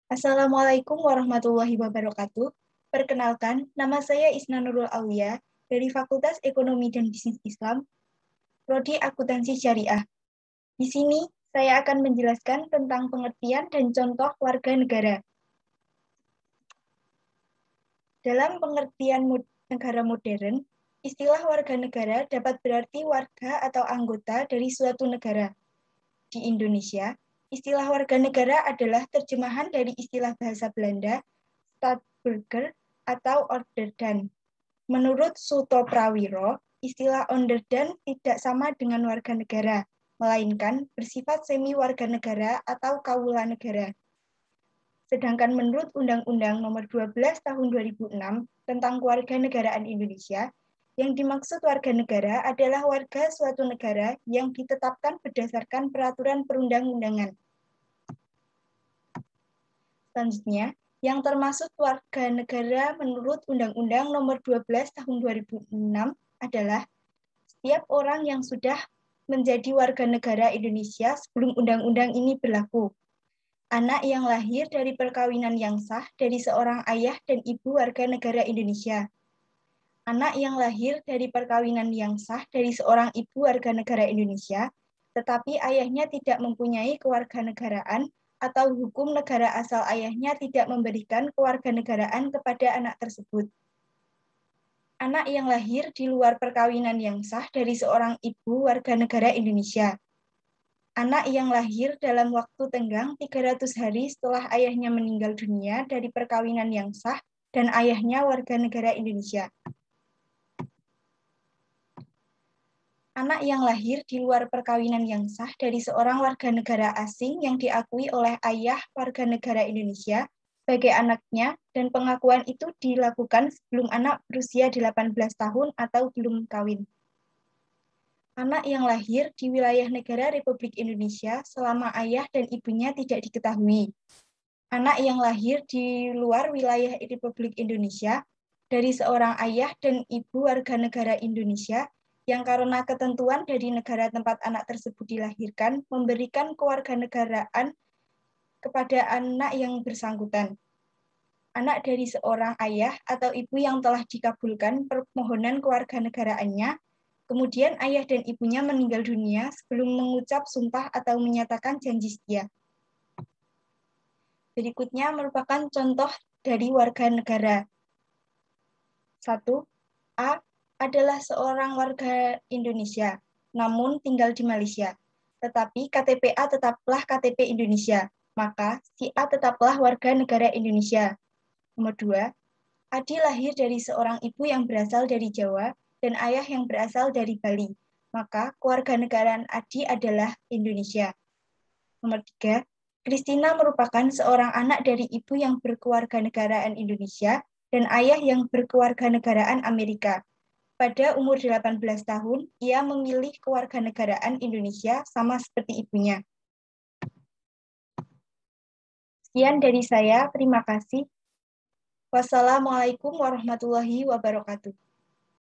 Assalamualaikum warahmatullahi wabarakatuh. Perkenalkan, nama saya Isna Nurul Aulia dari Fakultas Ekonomi dan Bisnis Islam, Prodi Akuntansi Syariah. Di sini, saya akan menjelaskan tentang pengertian dan contoh warga negara. Dalam pengertian negara modern, istilah warga negara dapat berarti warga atau anggota dari suatu negara. Di Indonesia, istilah warga negara adalah terjemahan dari istilah bahasa Belanda, Staatsburger atau Onderdan. Menurut Suto Prawiro, istilah Onderdan tidak sama dengan warga negara, melainkan bersifat semi warga negara atau kawula negara. Sedangkan menurut Undang-Undang Nomor 12 Tahun 2006 tentang Kewarganegaraan Indonesia, yang dimaksud warga negara adalah warga suatu negara yang ditetapkan berdasarkan peraturan perundang-undangan. Selanjutnya, yang termasuk warga negara menurut Undang-Undang Nomor 12 Tahun 2006 adalah setiap orang yang sudah menjadi warga negara Indonesia sebelum undang-undang ini berlaku. Anak yang lahir dari perkawinan yang sah dari seorang ayah dan ibu warga negara Indonesia. Anak yang lahir dari perkawinan yang sah dari seorang ibu warga negara Indonesia, tetapi ayahnya tidak mempunyai kewarganegaraan atau hukum negara asal ayahnya tidak memberikan kewarganegaraan kepada anak tersebut. Anak yang lahir di luar perkawinan yang sah dari seorang ibu warga negara Indonesia. Anak yang lahir dalam waktu tenggang 300 hari setelah ayahnya meninggal dunia dari perkawinan yang sah dan ayahnya warga negara Indonesia. Anak yang lahir di luar perkawinan yang sah dari seorang warga negara asing yang diakui oleh ayah warga negara Indonesia sebagai anaknya dan pengakuan itu dilakukan sebelum anak berusia 18 tahun atau belum kawin. Anak yang lahir di wilayah negara Republik Indonesia selama ayah dan ibunya tidak diketahui. Anak yang lahir di luar wilayah Republik Indonesia dari seorang ayah dan ibu warga negara Indonesia yang karena ketentuan dari negara tempat anak tersebut dilahirkan memberikan kewarganegaraan kepada anak yang bersangkutan. Anak dari seorang ayah atau ibu yang telah dikabulkan permohonan kewarganegaraannya, kemudian ayah dan ibunya meninggal dunia sebelum mengucap sumpah atau menyatakan janji setia. Berikutnya merupakan contoh dari warga negara. 1. A adalah seorang warga Indonesia, namun tinggal di Malaysia. Tetapi KTP A tetaplah KTP Indonesia, maka si A tetaplah warga negara Indonesia. Nomor 2. Adi lahir dari seorang ibu yang berasal dari Jawa dan ayah yang berasal dari Bali, maka kewarganegaraan Adi adalah Indonesia. Nomor 3. Kristina merupakan seorang anak dari ibu yang berkewarganegaraan Indonesia dan ayah yang berkewarganegaraan Amerika. Pada umur 18 tahun, ia memilih kewarganegaraan Indonesia sama seperti ibunya. Sekian dari saya, terima kasih. Wassalamualaikum warahmatullahi wabarakatuh.